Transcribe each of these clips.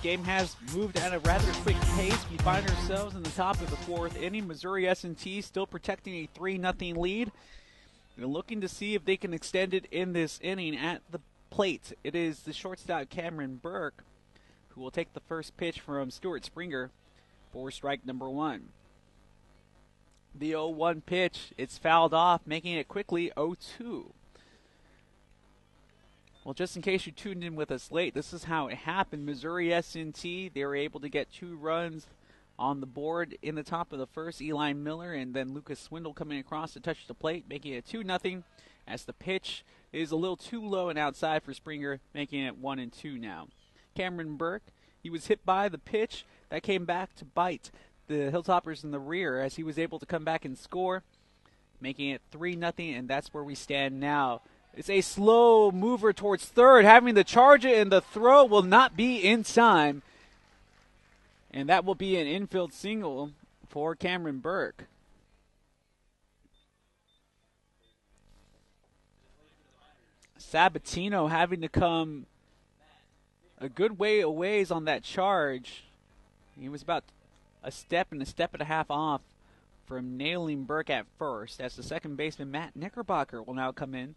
game has moved at a rather quick pace. We find ourselves in the top of the fourth inning. Missouri S&T still protecting a 3-0 lead. They're looking to see if they can extend it in this inning. At the plate, it is the shortstop Cameron Burke who will take the first pitch from Stuart Springer for strike number one. The 0-1 pitch, it's fouled off, making it quickly 0-2. Well, just in case you tuned in with us late, this is how it happened. Missouri S&T, they were able to get 2 runs on the board in the top of the first. Eli Miller and then Lucas Swindle coming across to touch the plate, making it 2-0 as the pitch is a little too low and outside for Springer, making it 1-2 now. Cameron Burke, he was hit by the pitch. That came back to bite the Hilltoppers in the rear as he was able to come back and score, making it 3-0, and that's where we stand now. It's a slow mover towards third, having to charge it, and the throw will not be in time. And that will be an infield single for Cameron Burke. Sabatino having to come a good way away on that charge. He was about a step and a half off from nailing Burke at first, as the second baseman Matt Knickerbocker will now come in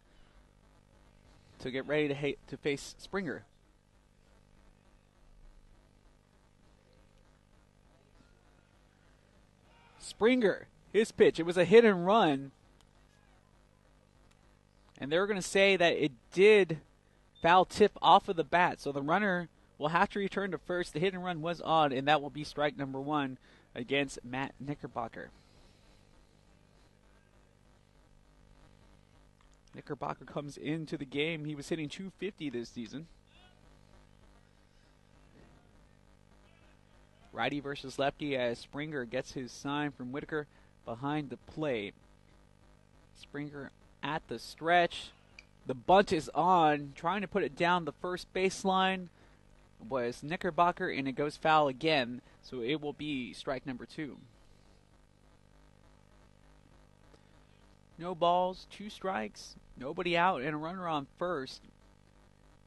to get ready to face Springer. Springer, his pitch, it was a hit and run. And they're going to say that it did foul tip off of the bat, so the runner will have to return to first. The hit and run was on, and that will be strike number one against Matt Knickerbocker. Knickerbocker comes into the game. He was hitting .250 this season. Righty versus lefty as Springer gets his sign from Whitaker behind the plate. Springer at the stretch. The bunt is on. Trying to put it down the first baseline was Knickerbocker, and it goes foul again. So it will be strike number two. No balls, 2 strikes, nobody out, and a runner on first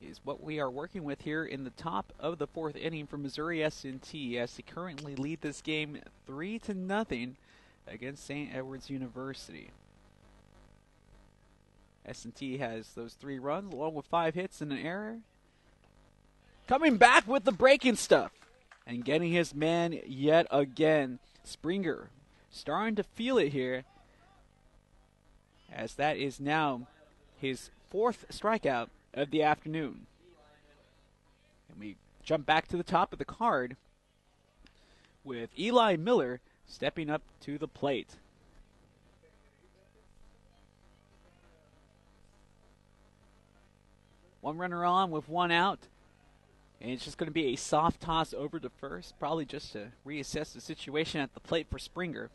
is what we are working with here in the top of the fourth inning for Missouri S&T, as they currently lead this game 3-0 against St. Edward's University. S&T has those 3 runs along with 5 hits and an error. Coming back with the breaking stuff and getting his man yet again. Springer starting to feel it here, as that is now his 4th strikeout of the afternoon. And we jump back to the top of the card with Eli Miller stepping up to the plate. One runner on with 1 out. And it's just going to be a soft toss over to first, probably just to reassess the situation at the plate for Springer.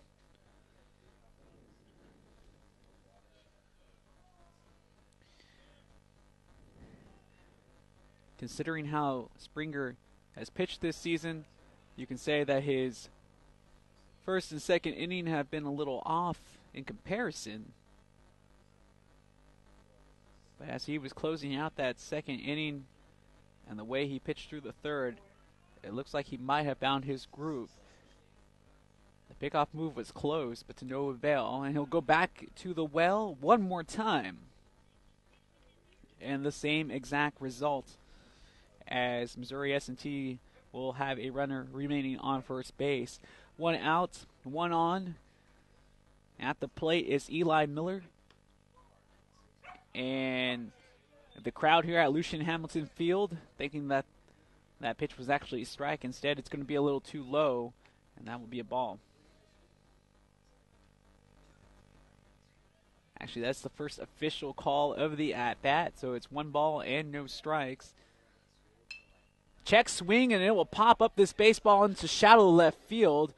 Considering how Springer has pitched this season, you can say that his first and second inning have been a little off in comparison. But as he was closing out that second inning and the way he pitched through the third, it looks like he might have found his groove. The pickoff move was close, but to no avail, and he'll go back to the well one more time. And the same exact result, as Missouri S&T will have a runner remaining on first base. 1 out, 1 on. At the plate is Eli Miller. And the crowd here at Lucian Hamilton Field thinking that that pitch was actually a strike. Instead, it's going to be a little too low, and that will be a ball. Actually, that's the first official call of the at-bat, so it's 1 ball and no strikes. Check swing, and it will pop up this baseball into shallow left field.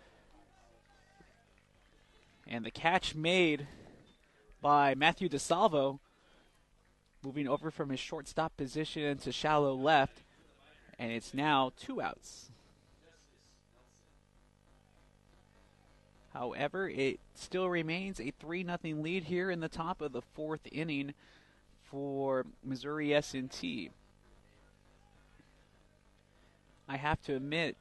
And the catch made by Matthew DeSalvo, moving over from his shortstop position into shallow left. And it's now 2 outs. However, it still remains a 3-0 lead here in the top of the 4th inning for Missouri S&T. I have to admit,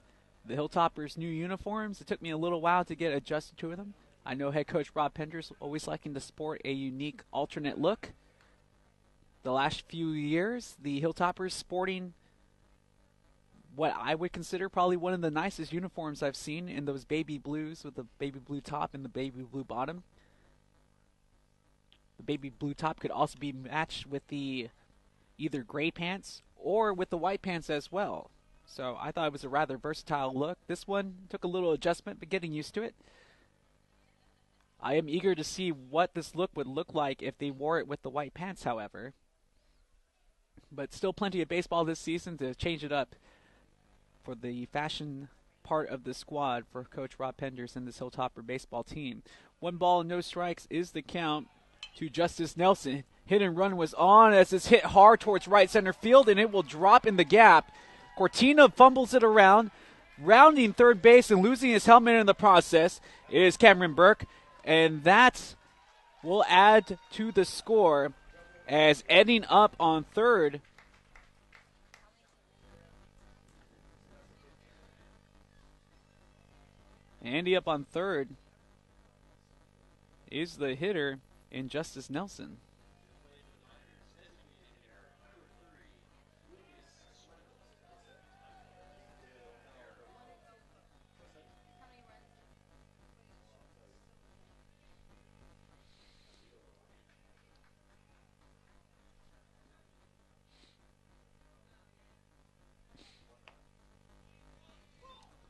the Hilltoppers' new uniforms, it took me a little while to get adjusted to them. I know head coach Rob Penders always liking to sport a unique alternate look. The last few years, the Hilltoppers sporting what I would consider probably one of the nicest uniforms I've seen in those baby blues with the baby blue top and the baby blue bottom. The baby blue top could also be matched with the either gray pants or with the white pants as well. So I thought it was a rather versatile look. This one took a little adjustment, but getting used to it. I am eager to see what this look would look like if they wore it with the white pants, however. But still plenty of baseball this season to change it up for the fashion part of the squad for Coach Rob Penders and this Hilltopper baseball team. 1 ball, no strikes is the count to Justice Nelson. Hit and run was on as it's hit hard towards right center field, and it will drop in the gap. Cortina fumbles it around, rounding third base and losing his helmet in the process is Cameron Burke, and that will add to the score as ending up on third. Andy up on third is the hitter in Justice Nelson.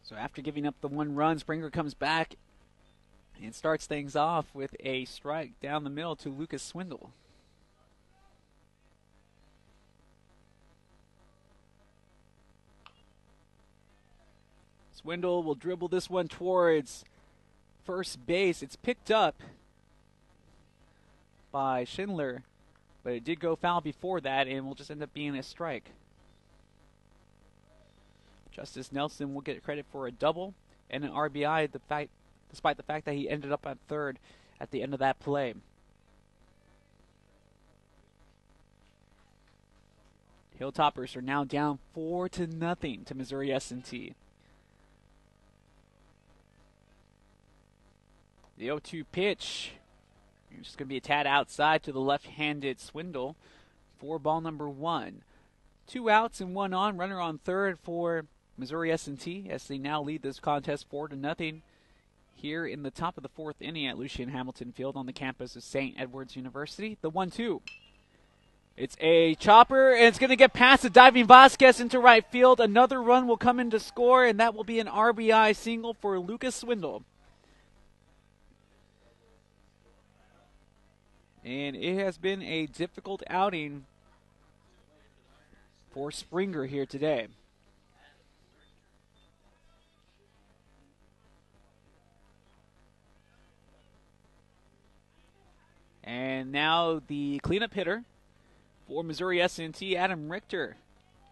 So after giving up the 1 run, Springer comes back and starts things off with a strike down the middle to Lucas Swindle. Swindle will dribble this one towards first base. It's picked up by Schindler, but it did go foul before that and will just end up being a strike. Justice Nelson will get credit for a double and an RBI despite the fact that he ended up at third at the end of that play. Hilltoppers are now down 4-0 to Missouri S&T. The 0-2 pitch. It's just going to be a tad outside to the left-handed Swindle for ball number 1. 2 outs and 1 on. Runner on third for Missouri S&T as they now lead this contest 4-0 here in the top of the 4th inning at Lucian Hamilton Field on the campus of St. Edward's University. The 1-2. It's a chopper, and it's going to get past the diving Vasquez into right field. Another run will come in to score, and that will be an RBI single for Lucas Swindle. And it has been a difficult outing for Springer here today. And now the cleanup hitter for Missouri S&T, Adam Richter,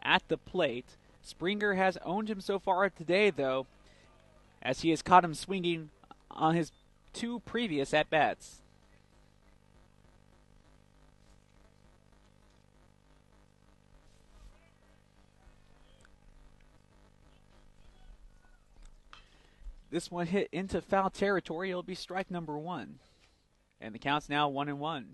at the plate. Springer has owned him so far today, though, as he has caught him swinging on his 2 previous at-bats. This one hit into foul territory. It'll be strike number 1. And the count's now 1-1.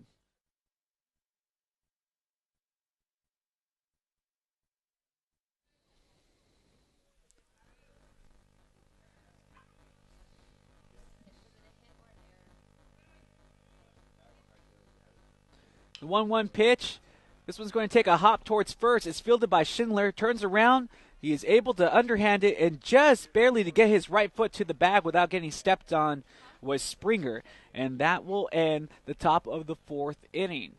The 1-1 pitch. This one's going to take a hop towards first. It's fielded by Schindler. Turns around. He is able to underhand it, and just barely to get his right foot to the bag without getting stepped on was Springer. And that will end the top of the 4th inning.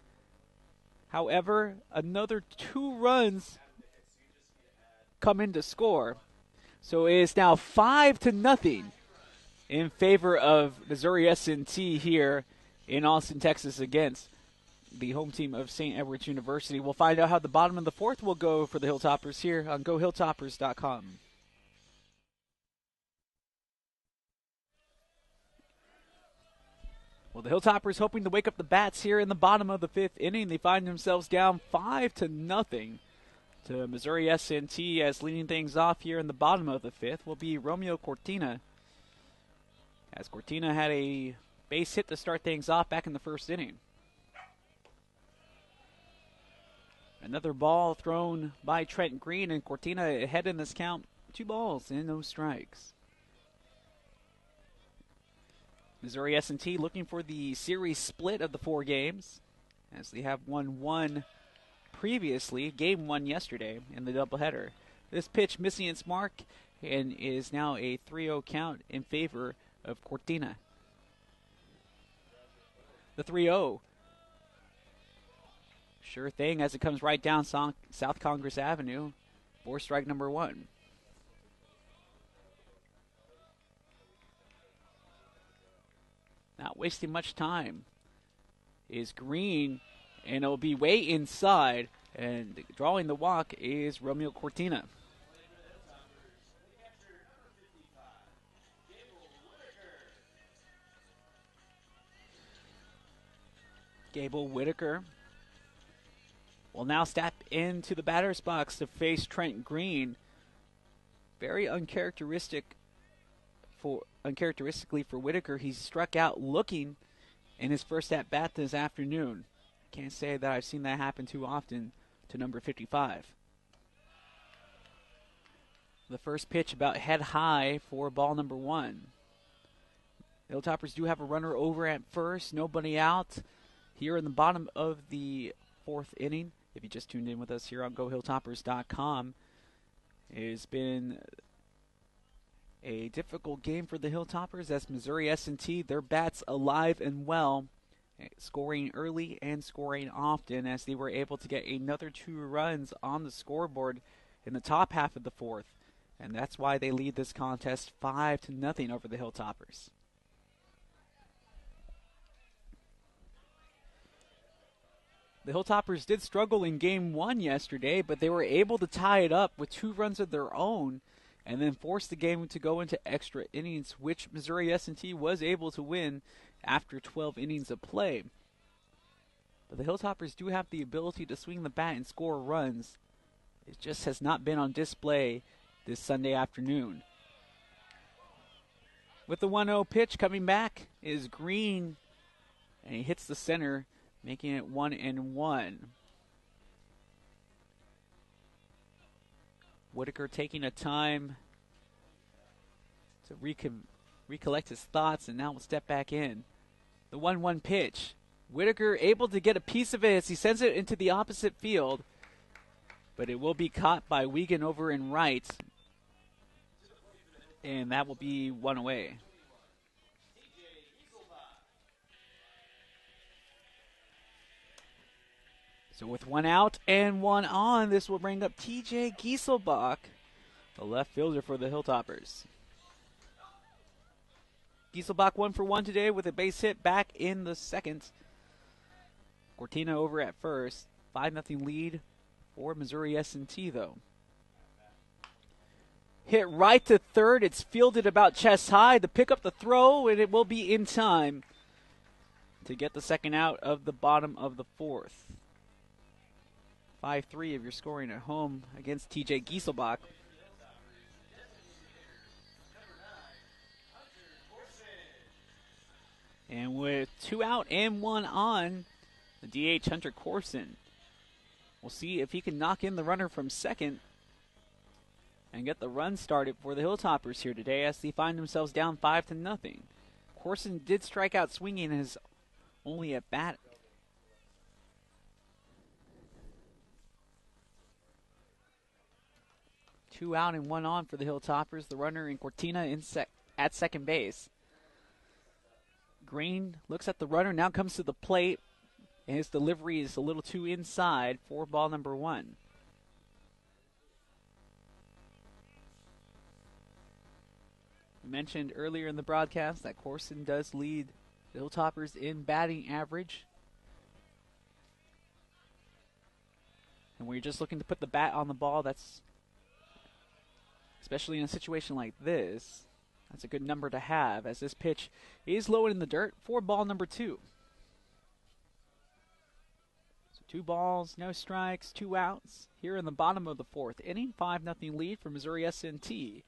However, another 2 runs come in to score. So it is now 5-0 in favor of Missouri S&T here in Austin, Texas against the home team of St. Edward's University. We'll find out how the bottom of the 4th will go for the Hilltoppers here on GoHilltoppers.com. Well, the Hilltoppers hoping to wake up the bats here in the bottom of the 5th inning. They find themselves down 5-0 to Missouri S&T, as leading things off here in the bottom of the fifth will be Romeo Cortina, as Cortina had a base hit to start things off back in the first inning. Another ball thrown by Trent Green, and Cortina ahead in this count, 2 balls and no strikes. Missouri S&T looking for the series split of the 4 games, as they have won 1 previously, game 1 yesterday in the doubleheader. This pitch missing its mark and is now a 3-0 count in favor of Cortina. The 3-0. Sure thing, as it comes right down South Congress Avenue for strike number 1. Not wasting much time is Green, and it'll be way inside, and drawing the walk is Romeo Cortina. Gable Whitaker will now step into the batter's box to face Trent Green. Very uncharacteristically for Whitaker, he struck out looking in his first at-bat this afternoon. Can't say that I've seen that happen too often to number 55. The first pitch about head high for ball number 1. The Hilltoppers do have a runner over at first, nobody out here in the bottom of the 4th inning. If you just tuned in with us here on GoHilltoppers.com, it has been a difficult game for the Hilltoppers, as Missouri S&T, their bats alive and well, scoring early and scoring often, as they were able to get another 2 runs on the scoreboard in the top half of the 4th. And that's why they lead this contest 5-0 over the Hilltoppers. The Hilltoppers did struggle in game 1 yesterday, but they were able to tie it up with 2 runs of their own and then force the game to go into extra innings, which Missouri S&T was able to win after 12 innings of play. But the Hilltoppers do have the ability to swing the bat and score runs. It just has not been on display this Sunday afternoon. With the 1-0 pitch coming back is Green, and he hits the center, making it 1-1. Whitaker taking a time to recollect his thoughts, and now will step back in. The 1-1 pitch. Whitaker able to get a piece of it as he sends it into the opposite field, but it will be caught by Wiegand over in right, and that will be 1 away. So with 1 out and 1 on, this will bring up T.J. Gieselbach, the left fielder for the Hilltoppers. Gieselbach 1 for 1 today with a base hit back in the 2nd. Cortina over at first. 5-0 lead for Missouri S&T, though. Hit right to 3rd. It's fielded about chest high to pick up the throw, and it will be in time to get the 2nd out of the bottom of the 4th. 5-3 if you're scoring at home against T.J. Gieselbach. And with 2 out and 1 on, the DH Hunter Corson. We'll see if he can knock in the runner from 2nd and get the run started for the Hilltoppers here today, as they find themselves down 5-0. Corson did strike out swinging his only at bat. Two out and 1 on for the Hilltoppers. The runner in Cortina at 2nd base. Green looks at the runner, now comes to the plate, and his delivery is a little too inside for ball number 1. We mentioned earlier in the broadcast that Corson does lead the Hilltoppers in batting average. And when you're just looking to put the bat on the ball, that's, especially in a situation like this, that's a good number to have, as this pitch is low in the dirt for ball number 2. So 2 balls, no strikes, 2 outs here in the bottom of the 4th inning. 5-0 lead for Missouri S&T.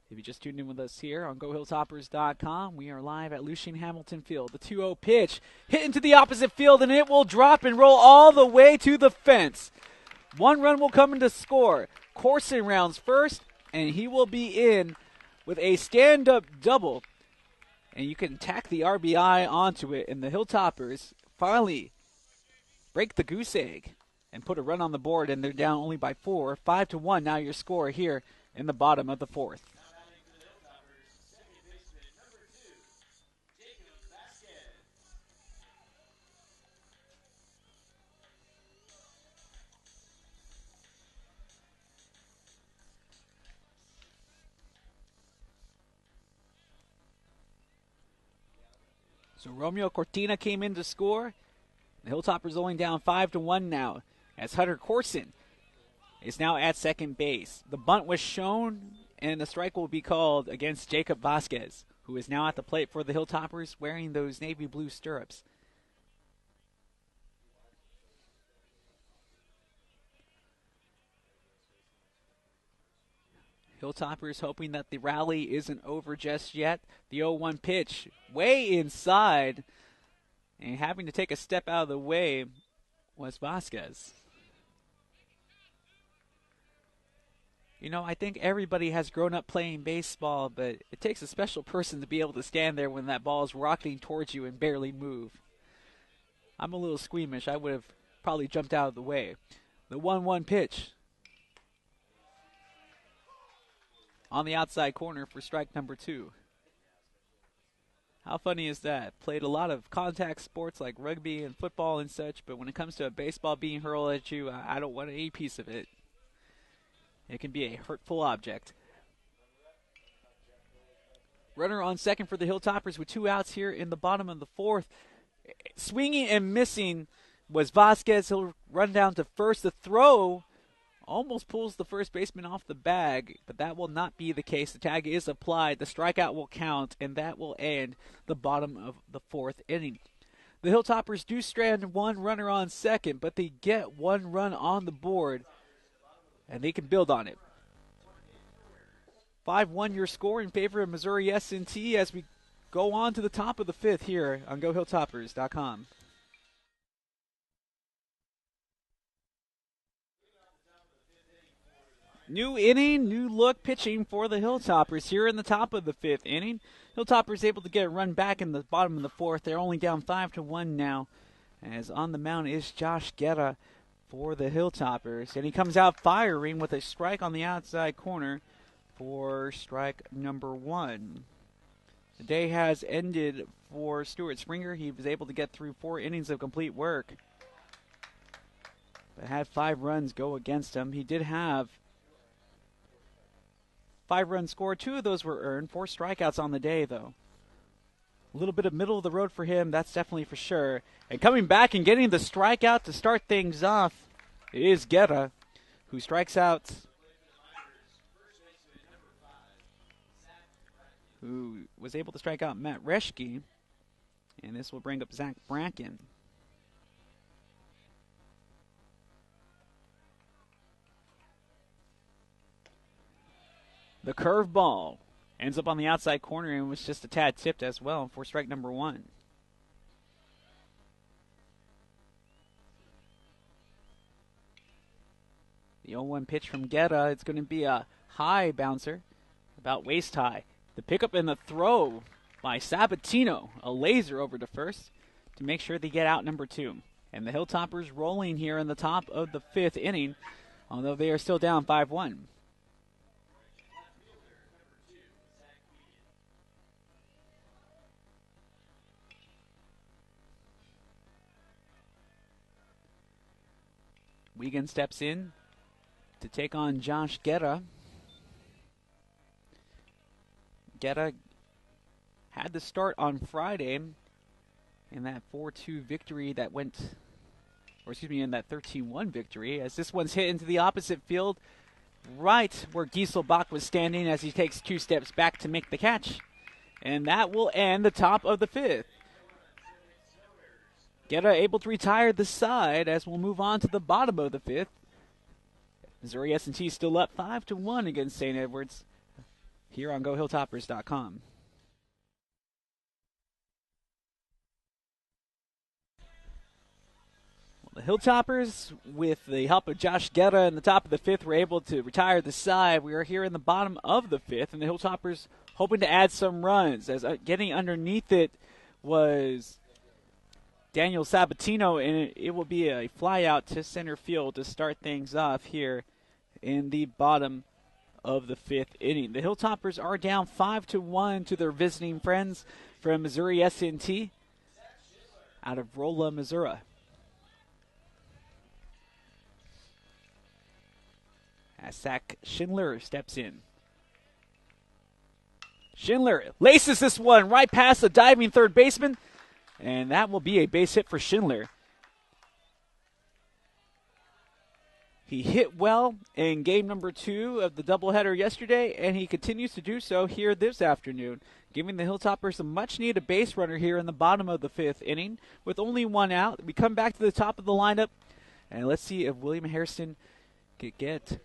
If you just tuned in with us here on GoHilltoppers.com, we are live at Lucian Hamilton Field. The 2-0 pitch hit into the opposite field, and it will drop and roll all the way to the fence. 1 run will come in to score. Corson rounds first, and he will be in with a stand-up double. And you can tack the RBI onto it, and the Hilltoppers finally break the goose egg and put a run on the board, and they're down only by 4. 5-1 now your score here in the bottom of the 4th. So Romeo Cortina came in to score. The Hilltoppers only down 5-1 now, as Hunter Corson is now at second base. The bunt was shown, and a strike will be called against Jacob Vasquez, who is now at the plate for the Hilltoppers wearing those navy blue stirrups. Hilltoppers hoping that the rally isn't over just yet. The 0-1 pitch way inside, and having to take a step out of the way was Vasquez. You know, I think everybody has grown up playing baseball, but it takes a special person to be able to stand there when that ball is rocketing towards you and barely move. I'm a little squeamish. I would have probably jumped out of the way. The 1-1 pitch on the outside corner for strike number 2. How funny is that? Played a lot of contact sports like rugby and football and such, but when it comes to a baseball being hurled at you, I don't want any piece of it. It can be a hurtful object. Runner on second for the Hilltoppers with 2 outs here in the bottom of the 4th. Swinging and missing was Vasquez. He'll run down to first. The throw almost pulls the first baseman off the bag, but that will not be the case. The tag is applied. The strikeout will count, and that will end the bottom of the 4th inning. The Hilltoppers do strand 1 runner on second, but they get 1 run on the board, and they can build on it. 5-1 your score in favor of Missouri S&T as we go on to the top of the 5th here on GoHilltoppers.com. New inning, new look pitching for the Hilltoppers here in the top of the 5th inning. Hilltoppers able to get a run back in the bottom of the 4th. They're only down 5-1 now, as on the mound is Josh Guerra for the Hilltoppers. And he comes out firing with a strike on the outside corner for strike number 1. The day has ended for Stuart Springer. He was able to get through 4 innings of complete work, but had 5 runs go against him. He did have 5 runs scored. 2 of those were earned. 4 strikeouts on the day, though. A little bit of middle of the road for him, that's definitely for sure. And coming back and getting the strikeout to start things off is Guerra, who strikes out, who was able to strike out Matt Reschke. And this will bring up Zach Bracken. The curveball ends up on the outside corner and was just a tad tipped as well for strike number 1. The 0-1 pitch from Guerra. It's going to be a high bouncer, about waist high. The pickup and the throw by Sabatino, a laser over to first to make sure they get out number 2. And the Hilltoppers rolling here in the top of the 5th inning, although they are still down 5-1. Wiegand steps in to take on Josh Guerra. Guerra had the start on Friday in that 4-2 victory that went, or excuse me, in that 13-1 victory, as this one's hit into the opposite field, right where Gieselbach was standing as he takes 2 steps back to make the catch. And that will end the top of the 5th. Guerra able to retire the side as we'll move on to the bottom of the fifth. Missouri S&T still up 5-1 against St. Edwards here on GoHilltoppers.com. The Hilltoppers, with the help of Josh Guerra in the top of the fifth, were able to retire the side. We are here in the bottom of the fifth, and the Hilltoppers hoping to add some runs. As getting underneath it was Daniel Sabatino, and it will be a fly out to center field to start things off here in the bottom of the fifth inning. The Hilltoppers are down 5-1 to their visiting friends from Missouri S&T out of Rolla, Missouri. As Zach Schindler steps in. Schindler laces this one right past the diving third baseman, and that will be a base hit for Schindler. He hit well in game number 2 of the doubleheader yesterday, and he continues to do so here this afternoon, giving the Hilltoppers a much-needed base runner here in the bottom of the fifth inning. With only one out, we come back to the top of the lineup, and let's see if William Hairston can get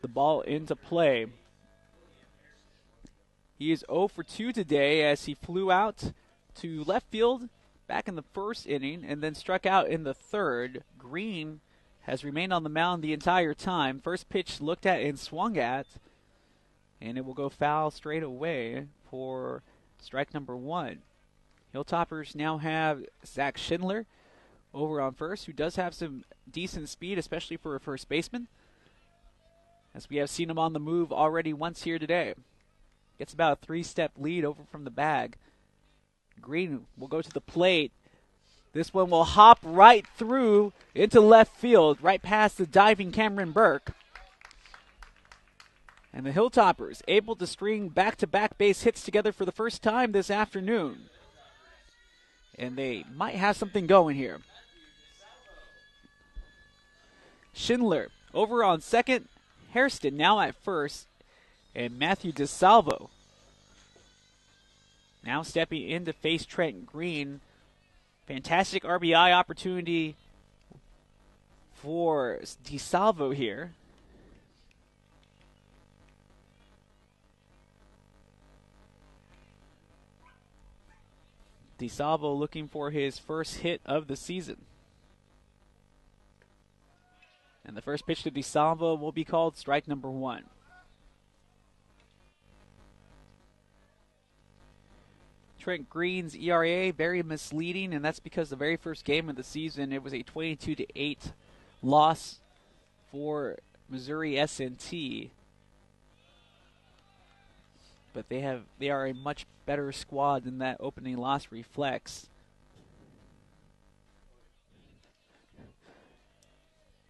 the ball into play. He is 0 for 2 today as he flew out to left field back in the first inning and then struck out in the third. Green has remained on the mound the entire time. First pitch looked at and swung at, and it will go foul straight away for strike number 1. Hilltoppers now have Zach Schindler over on first, who does have some decent speed, especially for a first baseman, as we have seen him on the move already once here today. Gets about a 3-step lead over from the bag. Green will go to the plate. This one will hop right through into left field, right past the diving Cameron Burke. And the Hilltoppers able to string back-to-back base hits together for the first time this afternoon. And they might have something going here. Schindler over on second. Hairston now at first, and Matthew DeSalvo now stepping in to face Trent Green. Fantastic RBI opportunity for DeSalvo here. DeSalvo looking for his first hit of the season. And the first pitch to DeSalvo will be called strike number 1. Trent Green's ERA very misleading, and that's because the very first game of the season, it was a 22-8 loss for Missouri S&T. But they are a much better squad than that opening loss reflects.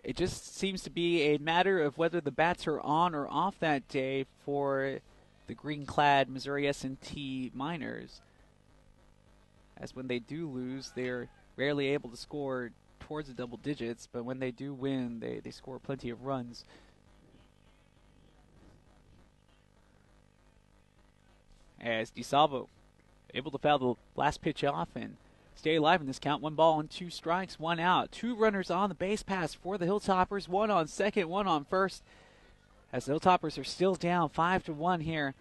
It just seems to be a matter of whether the bats are on or off that day for the green-clad Missouri S&T Miners. As when they do lose, they're rarely able to score towards the double digits, but when they do win, they score plenty of runs. As DeSalvo able to foul the last pitch off and stay alive in this count. 1 ball and 2 strikes, 1 out. 2 runners on the base pass for the Hilltoppers. 1 on second, 1 on first. As the Hilltoppers are still down 5-1 here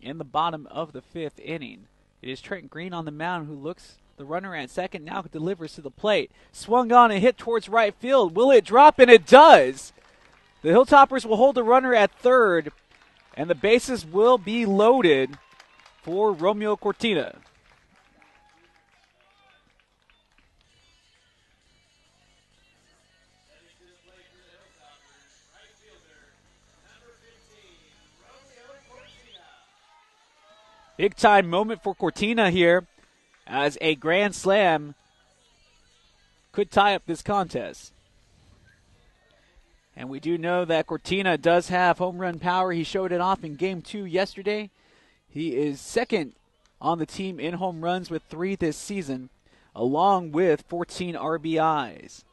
in the bottom of the 5th inning. It is Trent Green on the mound who looks the runner at second, now delivers to the plate. Swung on and hit towards right field. Will it drop? And it does. The Hilltoppers will hold the runner at third, and the bases will be loaded for Romeo Cortina. Big time moment for Cortina here, as a grand slam could tie up this contest. And we do know that Cortina does have home run power. He showed it off in Game 2 yesterday. He is second on the team in home runs with 3 this season, along with 14 RBIs.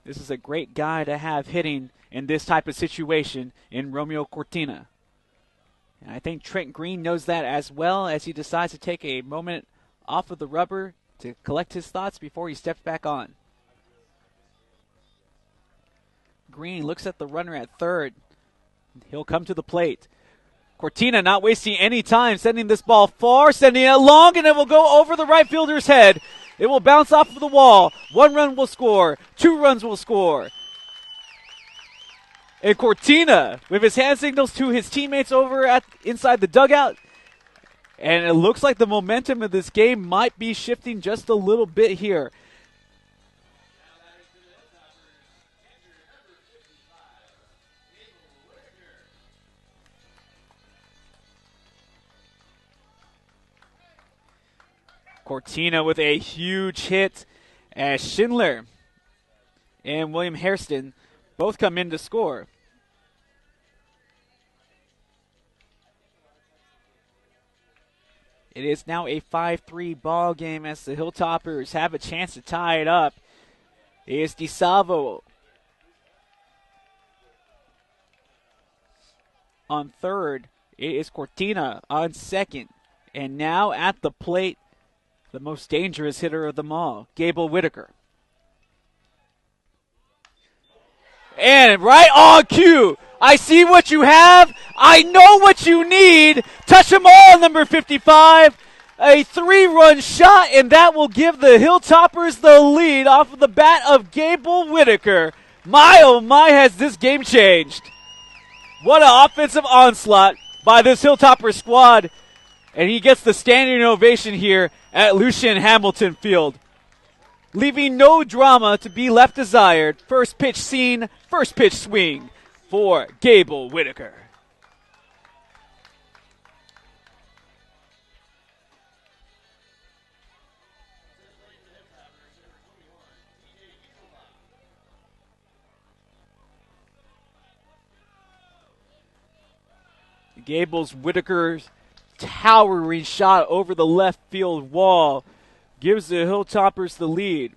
This is a great guy to have hitting in this type of situation in Romeo Cortina. And I think Trent Green knows that as well, as he decides to take a moment off of the rubber to collect his thoughts before he steps back on. Green looks at the runner at third. He'll come to the plate. Cortina not wasting any time, sending this ball far, sending it long, and it will go over the right fielder's head. It will bounce off of the wall. 1 run will score. 2 runs will score. And Cortina, with his hand signals to his teammates over inside the dugout. And it looks like the momentum of this game might be shifting just a little bit here. Cortina with a huge hit as Schindler and William Hairston both come in to score. It is now a 5-3 ball game as the Hilltoppers have a chance to tie it up. It is DeSalvo on third. It is Cortina on second. And now at the plate, the most dangerous hitter of them all, Gable Whitaker. And right on cue, I see what you have. I know what you need. Touch them all, number 55. A 3-run shot, and that will give the Hilltoppers the lead off of the bat of Gable Whitaker. My, oh my, has this game changed. What an offensive onslaught by this Hilltopper squad. And he gets the standing ovation here at Lucian Hamilton Field. Leaving no drama to be left desired. First pitch seen, first pitch swing for Gable Whitaker. Gable's Whitaker's towering shot over the left field wall gives the Hilltoppers the lead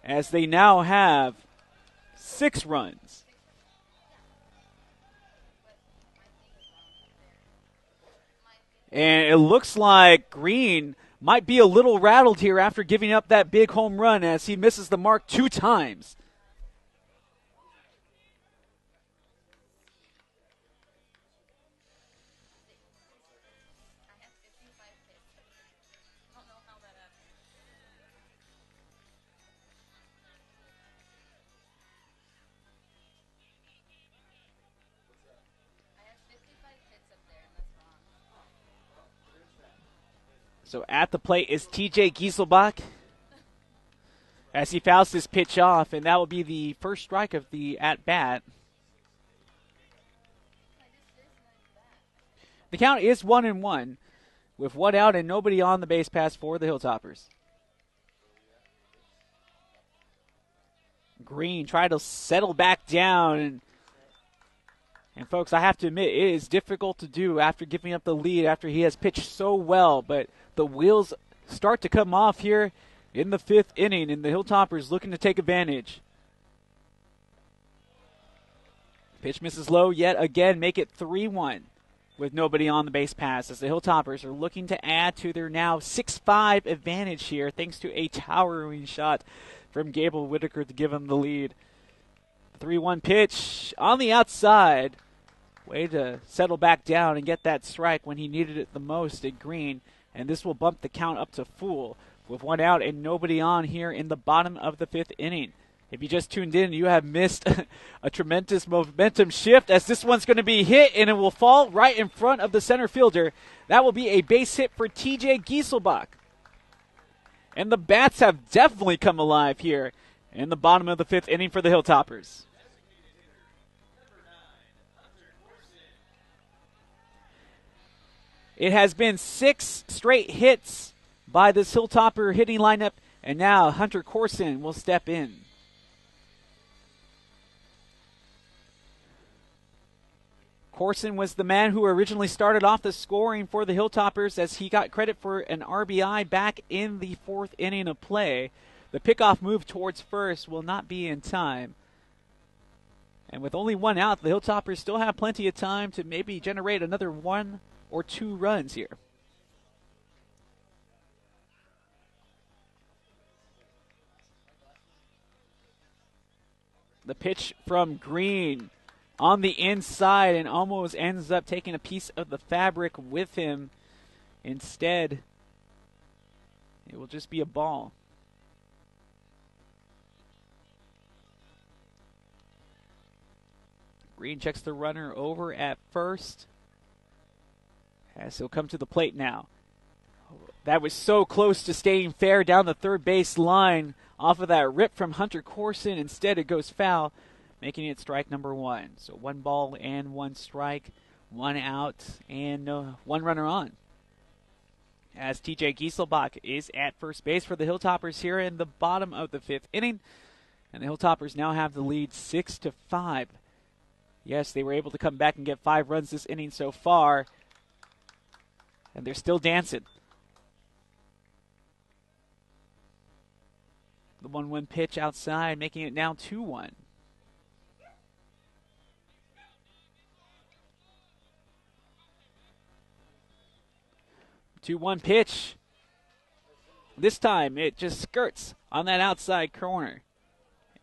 as they now have 6 runs. And it looks like Green might be a little rattled here after giving up that big home run as he misses the mark 2 times. So at the plate is TJ Gieselbach as he fouls this pitch off, and that will be the first strike of the at-bat. The count is 1-1 with 1 out and nobody on the base pass for the Hilltoppers. Green tried to settle back down, and folks, I have to admit, it is difficult to do after giving up the lead after he has pitched so well, but the wheels start to come off here in the 5th inning, and the Hilltoppers looking to take advantage. Pitch misses low yet again, make it 3-1 with nobody on the base pass as the Hilltoppers are looking to add to their now 6-5 advantage here thanks to a towering shot from Gable Whitaker to give them the lead. 3-1 pitch on the outside. Way to settle back down and get that strike when he needed it the most at Green. And this will bump the count up to full with 1 out and nobody on here in the bottom of the 5th inning. If you just tuned in, you have missed a tremendous momentum shift as this one's going to be hit and it will fall right in front of the center fielder. That will be a base hit for TJ Gieselbach. And the bats have definitely come alive here in the bottom of the 5th inning for the Hilltoppers. It has been 6 straight hits by this Hilltopper hitting lineup, and now Hunter Corson will step in. Corson was the man who originally started off the scoring for the Hilltoppers as he got credit for an RBI back in the 4th inning of play. The pickoff move towards first will not be in time. And with only 1 out, the Hilltoppers still have plenty of time to maybe generate another 1 or 2 runs here. The pitch from Green on the inside and almost ends up taking a piece of the fabric with him. Instead, it will just be a ball. Green checks the runner over at first, as he'll come to the plate now. That was so close to staying fair down the third base line off of that rip from Hunter Corson. Instead, it goes foul, making it strike number one. So 1 ball and 1 strike, 1 out, and 1 runner on. As TJ Gieselbach is at first base for the Hilltoppers here in the bottom of the 5th inning. And the Hilltoppers now have the lead 6-5. Yes, they were able to come back and get 5 runs this inning so far. And they're still dancing. The 1-1 pitch outside, making it now 2-1. Two-one pitch. This time it just skirts on that outside corner.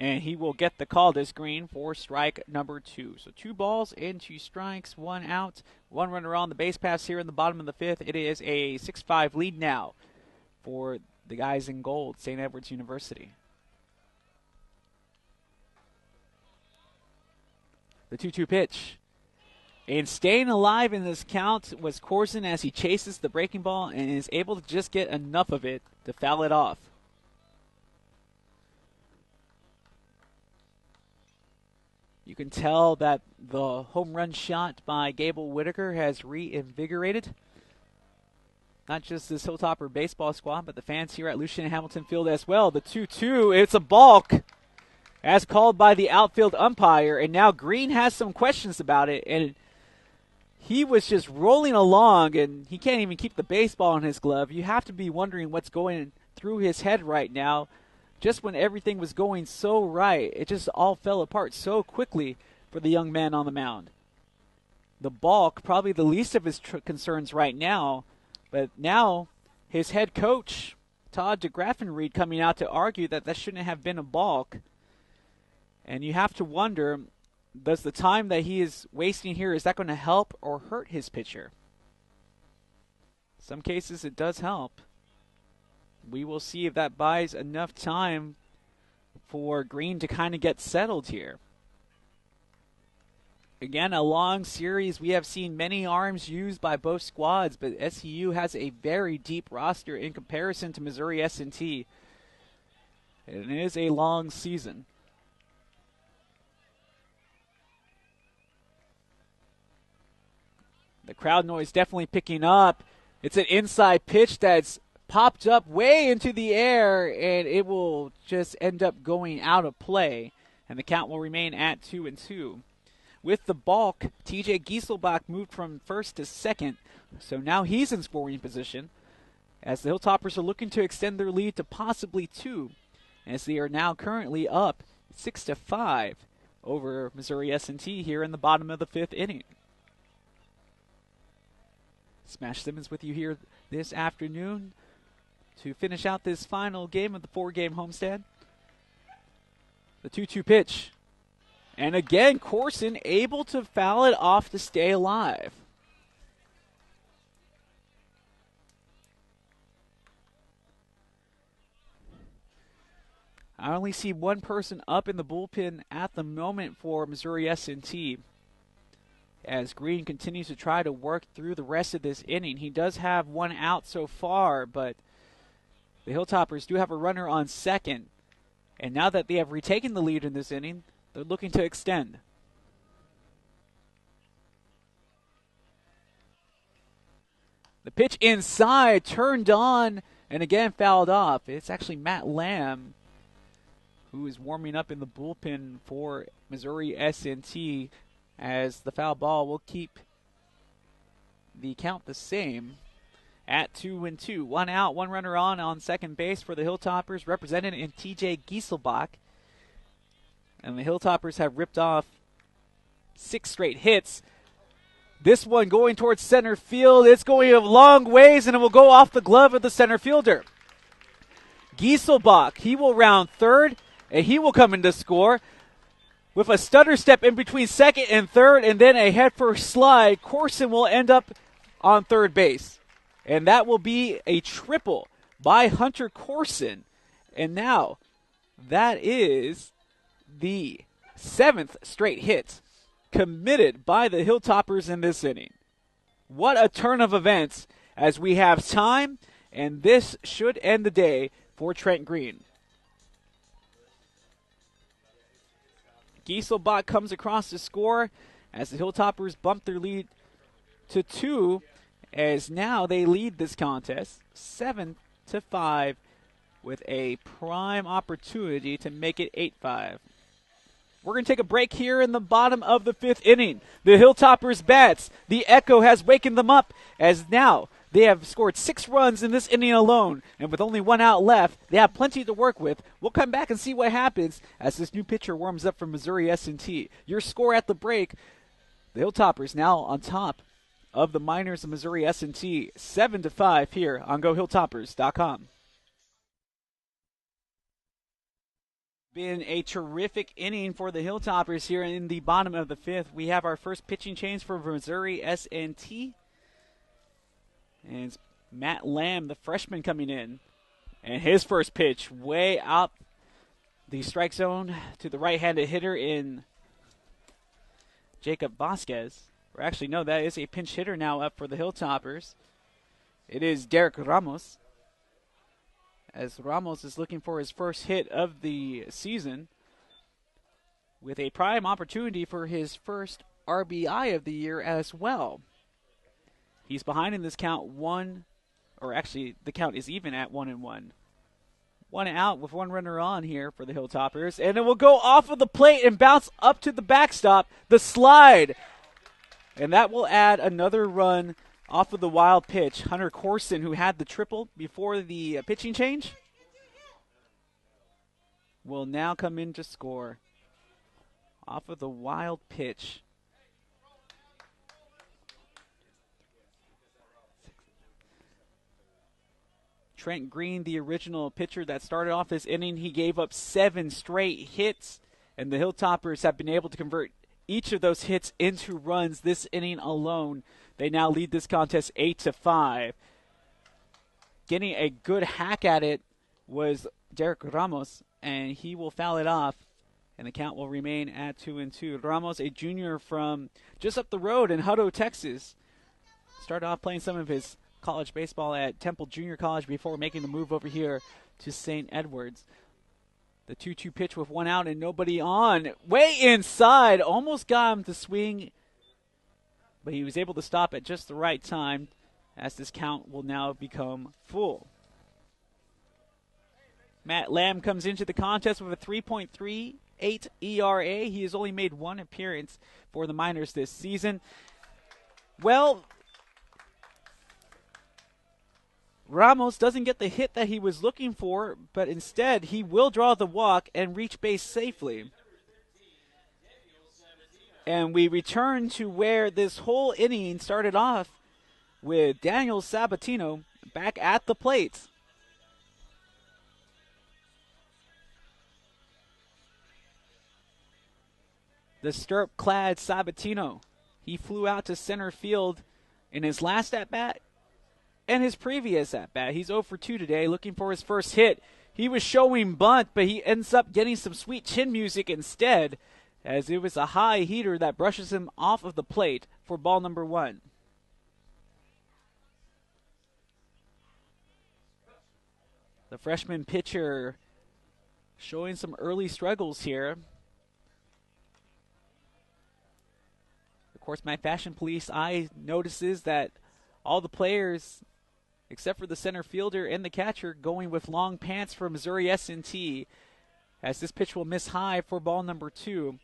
And he will get the call this Green for strike number 2. So 2 balls and 2 strikes, 1 out, 1 runner on the base pass here in the bottom of the 5th. It is a 6-5 lead now for the guys in gold, St. Edward's University. The 2-2 pitch. And staying alive in this count was Corson as he chases the breaking ball and is able to just get enough of it to foul it off. You can tell that the home run shot by Gable Whitaker has reinvigorated not just this Hilltopper baseball squad, but the fans here at Lucian Hamilton Field as well. The 2-2, it's a balk as called by the outfield umpire, and now Green has some questions about it, and he was just rolling along, and he can't even keep the baseball in his glove. You have to be wondering what's going through his head right now. Just when everything was going so right, it just all fell apart so quickly for the young man on the mound. The balk, probably the least of his concerns right now, but now his head coach, Todd DeGraffenried, coming out to argue that that shouldn't have been a balk. And you have to wonder, does the time that he is wasting here, is that going to help or hurt his pitcher? In some cases it does help. We will see if that buys enough time for Green to kind of get settled here. Again, a long series. We have seen many arms used by both squads, but SEU has a very deep roster in comparison to Missouri S&T. And it is a long season. The crowd noise definitely picking up. It's an inside pitch that's popped up way into the air, and it will just end up going out of play, and the count will remain at 2-2. With the balk, TJ Gieselbach moved from first to second, so now he's in scoring position, as the Hilltoppers are looking to extend their lead to possibly 2, as they are now currently up 6-5 over Missouri S&T here in the bottom of the 5th inning. Smash Simmons with you here this afternoon to finish out this final game of the 4-game homestand. The 2-2 pitch. And again, Corson able to foul it off to stay alive. I only see one person up in the bullpen at the moment for Missouri S&T, as Green continues to try to work through the rest of this inning. He does have 1 out so far, but the Hilltoppers do have a runner on second. And now that they have retaken the lead in this inning, they're looking to extend. The pitch inside, turned on, and again fouled off. It's actually Matt Lamb who is warming up in the bullpen for Missouri S&T, as the foul ball will keep the count the same at 2-2. 1 out, 1 runner on second base for the Hilltoppers, represented in TJ Gieselbach. And the Hilltoppers have ripped off 6 straight hits. This one going towards center field. It's going a long ways, and it will go off the glove of the center fielder. Gieselbach, he will round third, and he will come in to score. with a stutter step in between second and third, and then a head-first slide. Corson will end up on third base. And that will be a triple by Hunter Corson. And now, that is the 7th straight hit committed by the Hilltoppers in this inning. What a turn of events as we have time, and this should end the day for Trent Green. Gieselbach comes across to score as the Hilltoppers bump their lead to 2, as now they lead this contest 7-5 with a prime opportunity to make it 8-5. We're going to take a break here in the bottom of the 5th inning. The Hilltoppers bats. The echo has wakened them up as now they have scored 6 runs in this inning alone. And with only 1 out left, they have plenty to work with. We'll come back and see what happens as this new pitcher warms up for Missouri S&T. Your score at the break, the Hilltoppers now on top of the Miners of Missouri S&T, 7-5 here on GoHilltoppers.com. Been a terrific inning for the Hilltoppers here in the bottom of the 5th. We have our first pitching change for Missouri S&T. And it's Matt Lamb, the freshman, coming in. And his first pitch way out the strike zone to the right-handed hitter in Jacob Vasquez. Or actually, no, that is a pinch hitter now up for the Hilltoppers. It is Derek Ramos, as Ramos is looking for his first hit of the season with a prime opportunity for his first RBI of the year as well. He's behind in this count the count is even at 1-1. 1 out with 1 runner on here for the Hilltoppers, and it will go off of the plate and bounce up to the backstop, the slide. And that will add another run off of the wild pitch. Hunter Corson, who had the triple before the pitching change, will now come in to score off of the wild pitch. Trent Green, the original pitcher that started off this inning, he gave up 7 straight hits, and the Hilltoppers have been able to convert each of those hits into runs this inning alone. They now lead this contest 8-5. Getting a good hack at it was Derek Ramos, and he will foul it off, and the count will remain at 2-2. Ramos, a junior from just up the road in Hutto, Texas, started off playing some of his college baseball at Temple Junior College before making the move over here to St. Edwards. The 2-2 pitch with 1 out and nobody on. Way inside. Almost got him to swing, but he was able to stop at just the right time as this count will now become full. Matt Lamb comes into the contest with a 3.38 ERA. He has only made 1 appearance for the Miners this season. Well, Ramos doesn't get the hit that he was looking for, but instead he will draw the walk and reach base safely. And we return to where this whole inning started off with Daniel Sabatino back at the plate. The stirrup-clad Sabatino, he flew out to center field in his last at-bat and his previous at-bat. He's 0 for 2 today, looking for his first hit. He was showing bunt, but he ends up getting some sweet chin music instead, as it was a high heater that brushes him off of the plate for ball number 1. The freshman pitcher showing some early struggles here. Of course, my fashion police eye notices that all the players, except for the center fielder and the catcher, going with long pants for Missouri S&T, as this pitch will miss high for ball number 2.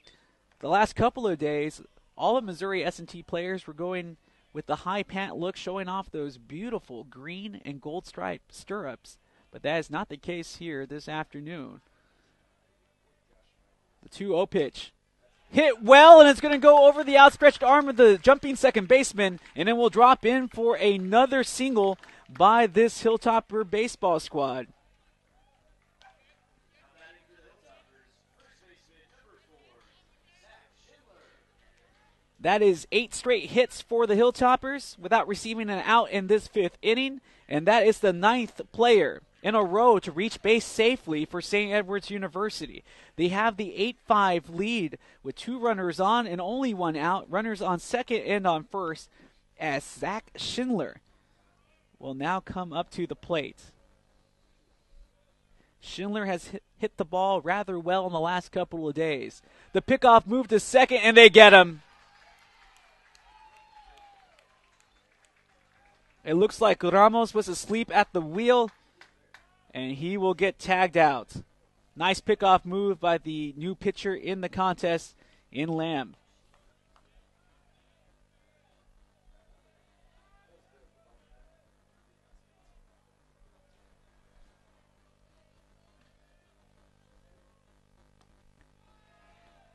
The last couple of days, all of Missouri S&T players were going with the high pant look, showing off those beautiful green and gold striped stirrups. But that is not the case here this afternoon. The 2-0 pitch. Hit well, and it's going to go over the outstretched arm of the jumping second baseman, and it will drop in for another single by this Hilltopper baseball squad. That is 8 straight hits for the Hilltoppers without receiving an out in this 5th inning, and that is the 9th player in a row to reach base safely for St. Edward's University. They have the 8-5 lead with 2 runners on and only 1 out, runners on second and on first, as Zach Schindler will now come up to the plate. Schindler has hit the ball rather well in the last couple of days. The pickoff move to second, and they get him. It looks like Ramos was asleep at the wheel, and he will get tagged out. Nice pickoff move by the new pitcher in the contest in Lamb.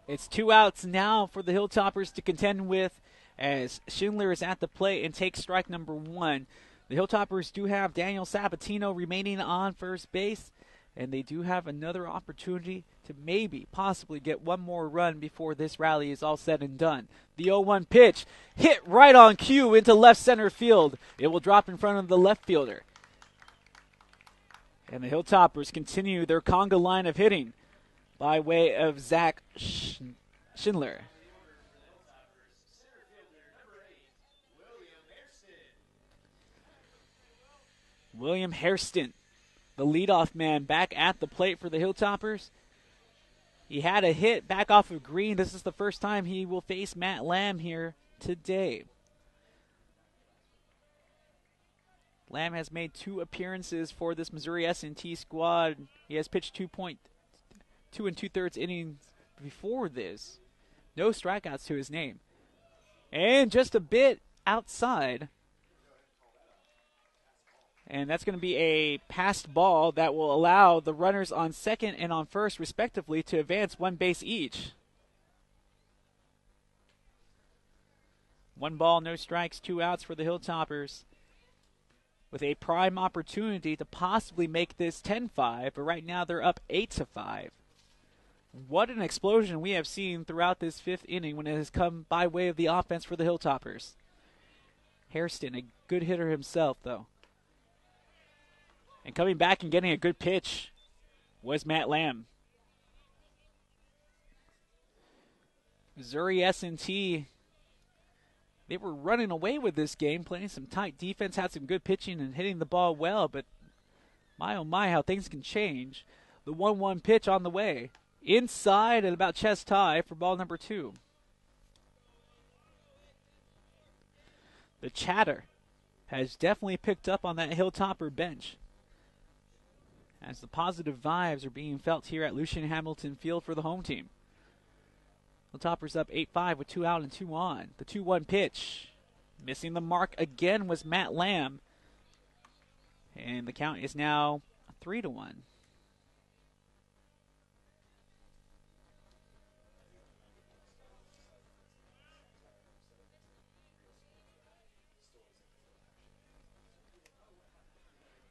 It's 2 outs now for the Hilltoppers to contend with as Schindler is at the plate and takes strike number 1. The Hilltoppers do have Daniel Sabatino remaining on first base, and they do have another opportunity to maybe, possibly get one more run before this rally is all said and done. The 0-1 pitch hit right on cue into left center field. It will drop in front of the left fielder. And the Hilltoppers continue their conga line of hitting by way of Zach Schindler. William Hairston, the leadoff man, back at the plate for the Hilltoppers. He had a hit back off of Green. This is the first time he will face Matt Lamb here today. Lamb has made 2 appearances for this Missouri S&T squad. He has pitched 2 2.3 innings before this. No strikeouts to his name. And just a bit outside. And that's going to be a passed ball that will allow the runners on second and on first, respectively, to advance 1 base each. 1 ball, no strikes, 2 outs for the Hilltoppers, with a prime opportunity to possibly make this 10-5, but right now they're up 8-5. What an explosion we have seen throughout this 5th inning when it has come by way of the offense for the Hilltoppers. Hairston, a good hitter himself, though. And coming back and getting a good pitch was Matt Lamb. Missouri S&T, they were running away with this game, playing some tight defense, had some good pitching and hitting the ball well, but my oh my, how things can change. The 1-1 pitch on the way. Inside at about chest high for ball number 2. The chatter has definitely picked up on that Hilltopper bench, as the positive vibes are being felt here at Lucian Hamilton Field for the home team. Hilltoppers up 8-5 with 2 out and 2 on. The 2-1 pitch. Missing the mark again was Matt Lamb. And the count is now 3-1.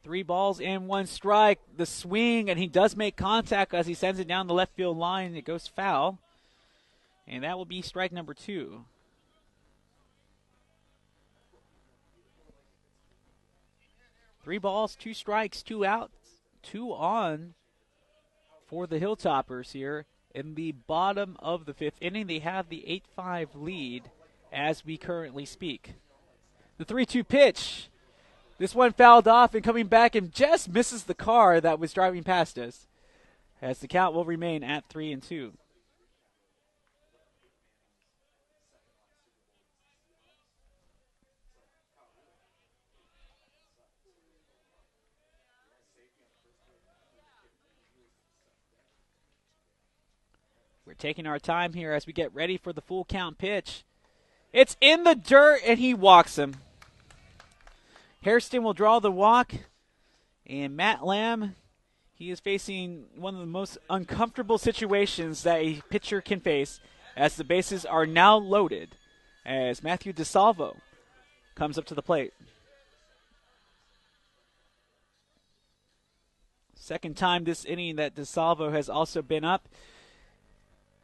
Three balls and 1 strike. The swing, and he does make contact as he sends it down the left field line. It goes foul. And that will be strike number 2. Three balls, 2 strikes, 2 outs, 2 on for the Hilltoppers here. In the bottom of the 5th inning, they have the 8-5 lead as we currently speak. The 3-2 pitch. This one fouled off and coming back and just misses the car that was driving past us, as the count will remain at 3-2. We're taking our time here as we get ready for the full count pitch. It's in the dirt, and he walks him. Hairston will draw the walk, and Matt Lamb, he is facing one of the most uncomfortable situations that a pitcher can face, as the bases are now loaded, as Matthew DeSalvo comes up to the plate. Second time this inning that DeSalvo has also been up.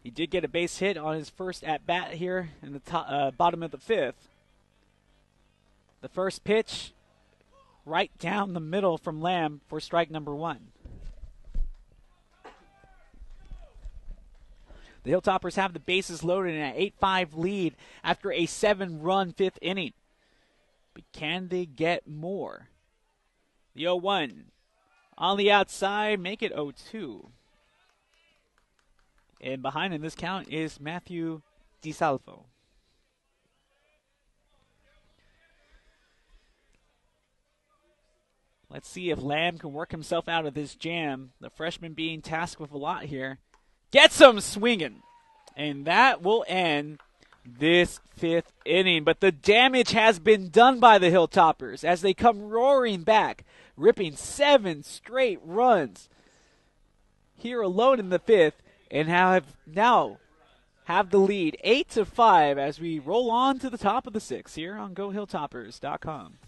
He did get a base hit on his first at-bat here in the bottom of the 5th. The first pitch right down the middle from Lamb for strike number 1. The Hilltoppers have the bases loaded in an 8-5 lead after a 7-run 5th inning. But can they get more? The 0-1 on the outside, make it 0-2. And behind in this count is Matthew DiSalvo. Let's see if Lamb can work himself out of this jam. The freshman being tasked with a lot here. Gets him swinging. And that will end this 5th inning. But the damage has been done by the Hilltoppers as they come roaring back, ripping 7 straight runs here alone in the 5th, and now have the lead 8-5 as we roll on to the top of the 6th here on GoHilltoppers.com.